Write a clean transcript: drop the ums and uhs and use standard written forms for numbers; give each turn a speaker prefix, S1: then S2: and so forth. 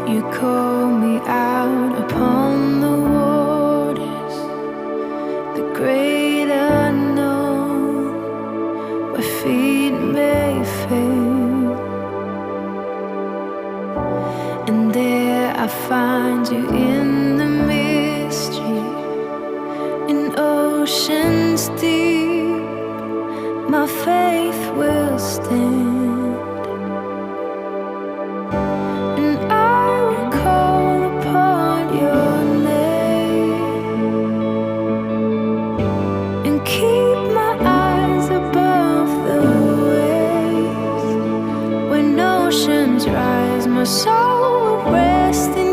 S1: You call me out upon the waters, the great unknown, where feet may fail. And there I find you in the mystery, in oceans deep. My faith will stand, and I will call upon your name, and keep my eyes above the waves. When oceans rise, my soul will rest in